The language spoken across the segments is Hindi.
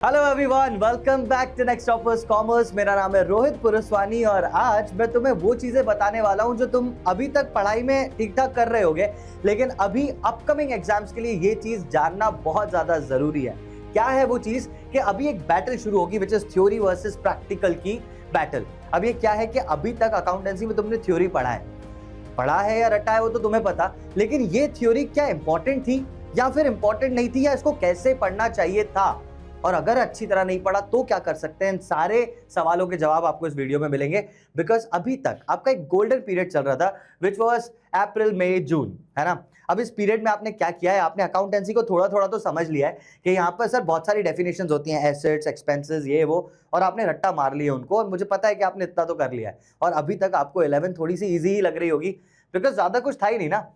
Hello everyone, welcome back to next toppers commerce. मेरा नाम है रोहित पुरस्वानी और आज मैं तुम्हें वो चीजें बताने वाला हूं जो तुम अभी तक पढ़ाई में ठीक ठाक कर रहे होगे, लेकिन अभी अपकमिंग एग्जाम्स के लिए ये चीज जानना बहुत ज्यादा जरूरी है। क्या है वो चीज कि अभी एक बैटल शुरू होगी which is theory versus practical की बैटल। अब ये क्या है कि अभी तक अकाउंटेंसी में तुमने थ्योरी पढ़ा है या रटा है वो तो तुम्हें पता, लेकिन ये थ्योरी क्या इंपॉर्टेंट थी या फिर इंपॉर्टेंट नहीं थी, या इसको कैसे पढ़ना चाहिए था, और अगर अच्छी तरह नहीं पढ़ा तो क्या कर सकते हैं। इन सारे सवालों के जवाब आपको इस वीडियो में मिलेंगे। बिकॉज अभी तक आपका एक गोल्डन पीरियड चल रहा था विच वाज अप्रैल मई जून, है ना। अब इस पीरियड में आपने क्या किया है, आपने अकाउंटेंसी को थोड़ा थोड़ा तो समझ लिया है कि यहाँ पर सर बहुत सारी डेफिनेशंस होती हैं, एसेट्स, एक्सपेंसेस, ये वो, और आपने रट्टा मार लिया उनको, और मुझे पता है कि आपने इतना तो कर लिया है। और अभी तक आपको 11 थोड़ी सी ईजी ही लग रही होगी बिकॉज ज्यादा कुछ था ही नहीं ना।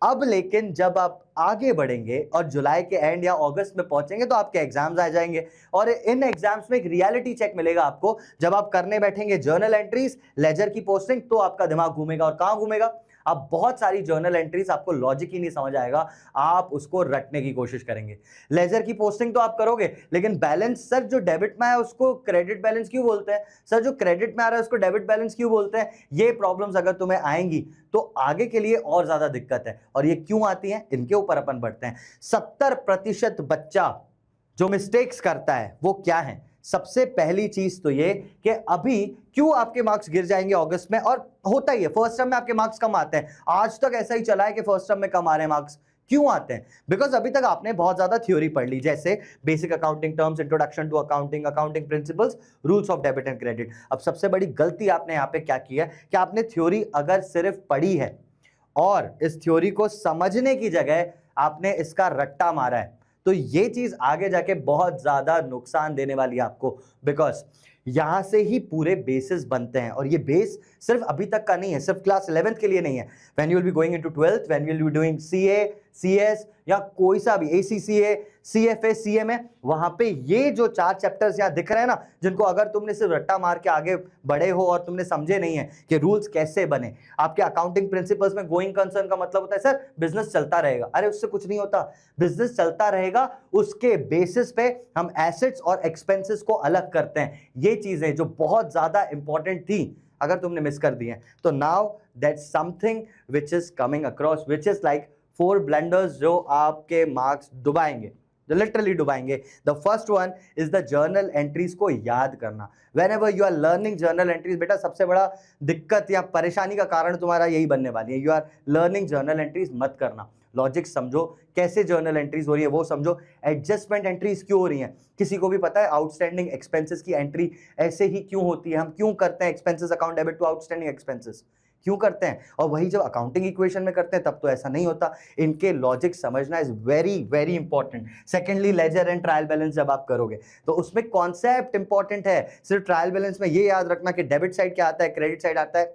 अब लेकिन जब आप आगे बढ़ेंगे और जुलाई के एंड या अगस्त में पहुंचेंगे तो आपके एग्जाम्स आ जाएंगे, और इन एग्जाम्स में एक रियलिटी चेक मिलेगा आपको। जब आप करने बैठेंगे जर्नल एंट्रीज, लेजर की पोस्टिंग, तो आपका दिमाग घूमेगा। और कहां घूमेगा? अब बहुत सारी जर्नल एंट्रीज आपको लॉजिक ही नहीं समझ आएगा, आप उसको रटने की कोशिश करेंगे। लेजर की पोस्टिंग तो आप करोगे, लेकिन बैलेंस, सर जो डेबिट में है उसको क्रेडिट बैलेंस क्यों बोलते हैं, सर जो क्रेडिट में आ रहा है उसको डेबिट बैलेंस क्यों बोलते हैं, ये प्रॉब्लम्स अगर तुम्हें आएंगी तो आगे के लिए और ज्यादा दिक्कत है। और ये क्यों आती है, इनके ऊपर अपन बढ़ते हैं। 70% बच्चा जो मिस्टेक्स करता है वो क्या है? सबसे पहली चीज तो ये कि अभी क्यों आपके मार्क्स गिर जाएंगे अगस्त में, और होता ही है फर्स्ट टर्म में आपके मार्क्स कम आते हैं। आज तक ऐसा ही चला है कि फर्स्ट टर्म में कम आ रहे हैं मार्क्स। क्यों आते हैं? बिकॉज अभी तक आपने बहुत ज्यादा थ्योरी पढ़ ली, जैसे basic accounting terms, introduction to accounting, accounting principles, rules of debit and credit. अब सबसे बड़ी गलती आपने यहाँ पे क्या की है कि आपने थ्योरी अगर सिर्फ पढ़ी है और इस थ्योरी को समझने की जगह आपने इसका रट्टा मारा है, तो ये चीज आगे जाके बहुत ज्यादा नुकसान देने वाली है आपको। बिकॉज यहां से ही पूरे बेसिस बनते हैं, और ये बेस सिर्फ अभी तक का नहीं है, सिर्फ क्लास 11th के लिए नहीं है। When you will be going into 12th, when you will be doing CA, CS या कोई सा भी एसीसीए, सीएफए, सीएमए, वहां पे ये जो 4 चैप्टर्स यहां दिख रहे हैं ना, जिनको अगर तुमने सिर्फ रट्टा मार के आगे बढ़े हो और तुमने समझे नहीं है कि रूल्स कैसे बने। आपके अकाउंटिंग प्रिंसिपल्स में गोइंग कंसर्न का मतलब होता है सर बिजनेस चलता रहेगा। अरे उससे कुछ नहीं होता, बिजनेस चलता रहेगा, उसके बेसिस पे हम एसेट्स और एक्सपेंसेस को अलग करते हैं। ये चीजें जो बहुत ज्यादा इंपॉर्टेंट थी, अगर तुमने मिस कर दी है तो now that's something which is coming across, which is like 4 blunders जो आपके मार्क्स डुबाएंगे, जो लिटरली डुबाएंगे। The first one is the journal entries को याद करना। Whenever you are learning journal entries, बेटा सबसे बड़ा दिक्कत या परेशानी का कारण तुम्हारा यही बनने वाली है। You are learning journal entries मत करना, लॉजिक समझो, कैसे जर्नल एंट्रीज हो रही है वो समझो, एडजस्टमेंट एंट्रीज क्यों हो रही हैं। किसी को भी पता है आउटस्टैंडिंग एक्सपेंसेस की एंट्री ऐसे ही क्यों होती है? हम क्यों करते हैं expenses account debit to outstanding expenses, क्यों करते हैं? और वही जब अकाउंटिंग इक्वेशन में करते हैं तब तो ऐसा नहीं होता। इनके लॉजिक समझना is very very important. Secondly, ledger and trial balance जब आप करोगे तो उसमें कॉन्सेप्ट इंपॉर्टेंट है। सिर्फ ट्रायल बैलेंस में ये याद रखना कि डेबिट साइड क्या आता है, क्रेडिट साइड आता है,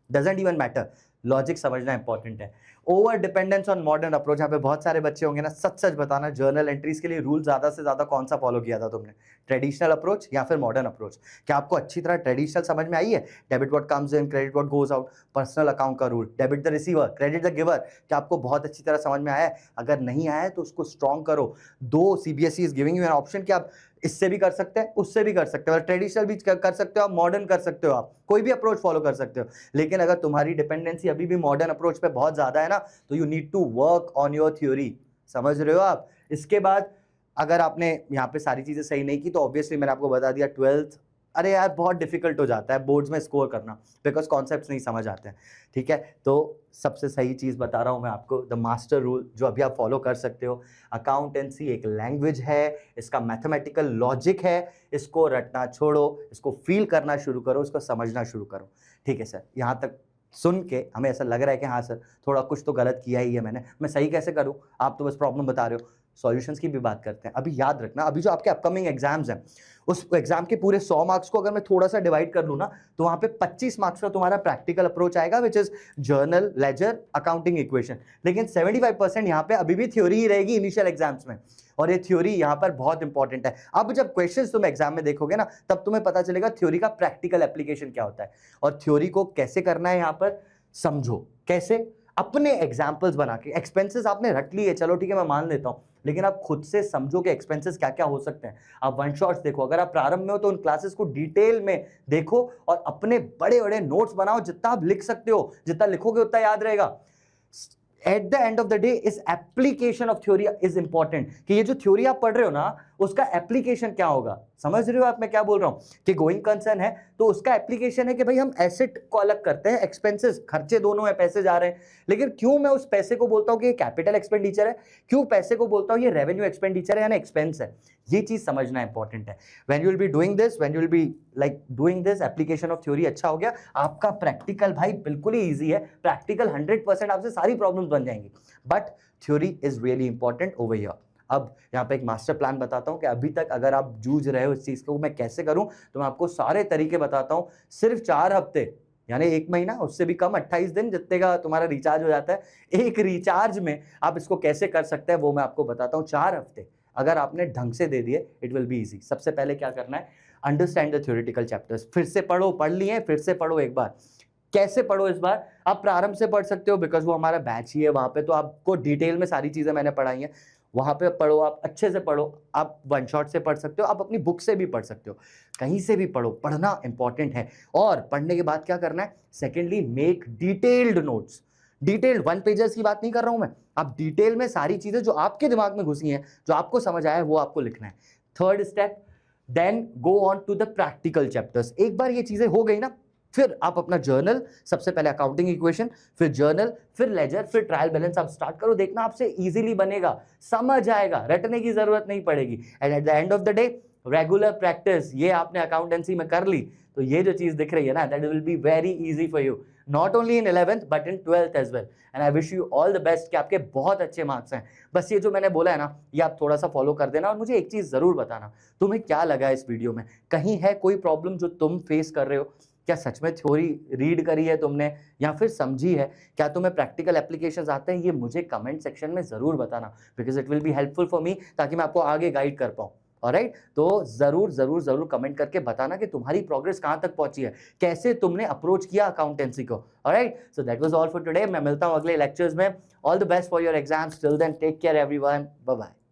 डजंट इवन मैटर। लॉजिक समझना इंपॉर्टेंट है। Over dependence on modern approach, यहाँ पे बहुत सारे बच्चे होंगे ना, सच सच बताना, जर्नल एंट्रीज के लिए रूल ज्यादा से ज्यादा कौन सा फॉलो किया था तुमने? ट्रेडिशनल अप्रोच या फिर मॉडर्न अप्रोच? क्या आपको अच्छी तरह ट्रेडिशनल समझ में आई है? Debit what comes in, credit what goes out, personal account का rule, debit the receiver, credit the giver, क्या आपको बहुत अच्छी तरह समझ में आया है? अगर नहीं आया है तो उसको स्ट्रॉन्ग करो। दो CBSE is giving you an option कि आप इससे भी कर सकते हैं, उससे भी कर सकते हो, ट्रेडिशनल भी कर सकते हो आप, मॉडर्न कर सकते हो, आप कोई भी अप्रोच फॉलो कर सकते हो। लेकिन अगर तुम्हारी डिपेंडेंसी अभी भी मॉडर्न अप्रोच पे बहुत ज्यादा है ना, तो you need to work on your theory. समझ रहे हो आप? इसके बाद अगर आपने यहाँ पे सारी चीजें सही नहीं की तो ऑब्वियसली मैंने आपको बता दिया 12th, अरे यार बहुत डिफिकल्ट हो जाता है बोर्ड्स में स्कोर करना, बिकॉज कॉन्सेप्ट्स नहीं समझ आते हैं। ठीक है, तो सबसे सही चीज बता रहा हूं मैं आपको, द मास्टर रूल जो अभी आप फॉलो कर सकते हो। अकाउंटेंसी एक लैंग्वेज है, इसका मैथमेटिकल लॉजिक है, इसको रटना छोड़ो, इसको फील करना शुरू करो, इसको समझना शुरू करो। ठीक है सर, यहाँ तक सुन के हमें ऐसा लग रहा है कि हाँ सर थोड़ा कुछ तो गलत किया ही है मैंने, मैं सही कैसे करूं? आप तो बस प्रॉब्लम बता रहे हो। सॉल्यूशंस की भी बात करते हैं। अभी याद रखना, अभी जो आपके अपकमिंग एग्जाम्स हैं, उस एग्जाम के पूरे 100 मार्क्स को अगर मैं थोड़ा सा डिवाइड कर लूं ना, तो वहां पे 25 मार्क्स का तुम्हारा प्रैक्टिकल अप्रोच आएगा, which is journal, ledger, accounting equation. लेकिन 75% यहाँ पे अभी भी थ्योरी ही रहेगी इनिशियल एग्जाम्स में, और ये थ्योरी यहाँ पर बहुत इंपॉर्टेंट है। अब जब क्वेश्चंस तुम एग्जाम में देखोगे ना, तब तुम्हें पता चलेगा थ्योरी का प्रैक्टिकल एप्लीकेशन क्या होता है, और थ्योरी को कैसे करना है यहाँ पर समझो। कैसे? अपने एग्जाम्पल्स बना के। एक्सपेंसेस आपने रख लिए, चलो ठीक है मैं मान लेता हूँ, लेकिन आप खुद से समझो कि एक्सपेंसेस क्या क्या हो सकते हैं। आप वन शॉट्स देखो, अगर आप प्रारंभ में हो तो उन क्लासेस को डिटेल में देखो और अपने बड़े बड़े नोट्स बनाओ, जितना आप लिख सकते हो, जितना लिखोगे उतना याद रहेगा। At the end of the day इस application of theory is important, कि ये जो थ्योरी आप पढ़ रहे हो ना उसका एप्लीकेशन क्या होगा। समझ रहे हो आप मैं क्या बोल रहा हूं, कि गोइंग कंसर्न है तो उसका एप्लीकेशन है कि भाई हम एसेट को अलग करते हैं, एक्सपेंसेस खर्चे दोनों है, पैसे जा रहे हैं, लेकिन क्यों मैं उस पैसे को बोलता हूं कि ये कैपिटल एक्सपेंडिचर है, क्यों पैसे को बोलता हूं ये रेवेन्यू एक्सपेंडिचर है यानी एक्सपेंस है, ये चीज समझना इंपॉर्टेंट है। When you will be doing this, when you will be like doing this, application of theory अच्छा हो गया, आपका प्रैक्टिकल भाई बिल्कुल ही ईजी है। प्रैक्टिकल 100% आपसे सारी प्रॉब्लम्स बन जाएंगी, but theory is really important over here. अब यहाँ पे एक मास्टर प्लान बताता हूँ कि अभी तक अगर आप जूझ रहे हो इस चीज को मैं कैसे करूं, तो मैं आपको सारे तरीके बताता हूँ। सिर्फ 4 हफ्ते यानी 1 महीना, उससे भी कम 28 दिन जितने का तुम्हारा रिचार्ज हो जाता है, एक रिचार्ज में आप इसको कैसे कर सकते हैं वो मैं आपको बताता हूँ। 4 हफ्ते अगर आपने ढंग से दे दिए, इट विल बी इजी। सबसे पहले क्या करना है, अंडरस्टैंड द थ्योरेटिकल चैप्टर्स। फिर से पढ़ो, पढ़ लिए फिर से पढ़ो एक बार। कैसे पढ़ो इस बार, आप प्रारंभ से पढ़ सकते हो बिकॉज वो हमारा बैच ही है, वहां पे तो आपको डिटेल में सारी चीजें मैंने पढ़ाई हैं, वहां पे पढ़ो, आप अच्छे से पढ़ो। आप वन शॉट से पढ़ सकते हो, आप अपनी बुक से भी पढ़ सकते हो, कहीं से भी पढ़ो, पढ़ना इंपॉर्टेंट है। और पढ़ने के बाद क्या करना है, secondly make detailed notes. Detailed 1 pagers की बात नहीं कर रहा हूं मैं, आप डिटेल में सारी चीजें जो आपके दिमाग में घुसी हैं, जो आपको समझ आया है, वो आपको लिखना है। Third step, then go on to the practical chapters. एक बार ये चीजें हो गई ना, फिर आप अपना जर्नल, सबसे पहले अकाउंटिंग इक्वेशन, फिर जर्नल, फिर लेजर, फिर ट्रायल बैलेंस आप स्टार्ट करो। देखना आपसे इजीली बनेगा, समझ आएगा, रटने की जरूरत नहीं पड़ेगी। And eight the end of the day regular practice, ये आपने अकाउंटेंसी में कर ली तो ये जो चीज दिख रही है ना, that will be very easy for you, not only in 11th but in 12th as well. And I wish you all the best कि आपके बहुत अच्छे मार्क्स हैं। बस ये जो मैंने बोला है ना, ये आप थोड़ा सा फॉलो कर देना। और मुझे एक चीज जरूर बताना, तुम्हें क्या लगा इस वीडियो में, कहीं है कोई प्रॉब्लम जो तुम फेस कर रहे हो, क्या सच में थ्योरी रीड करी है तुमने या फिर समझी है, क्या तुम्हें प्रैक्टिकल एप्लीकेशंस आते हैं, ये मुझे कमेंट सेक्शन में जरूर बताना, because it will be helpful for me, ताकि मैं आपको आगे गाइड कर पाऊँ। ऑलराइट, तो जरूर जरूर जरूर कमेंट करके बताना कि तुम्हारी प्रोग्रेस कहां तक पहुंची है, कैसे तुमने अप्रोच किया अकाउंटेंसी को। Alright, so that was all for today. मैं मिलता हूं अगले लेक्चर्स में। All the best for your exams, till then take care everyone, bye bye.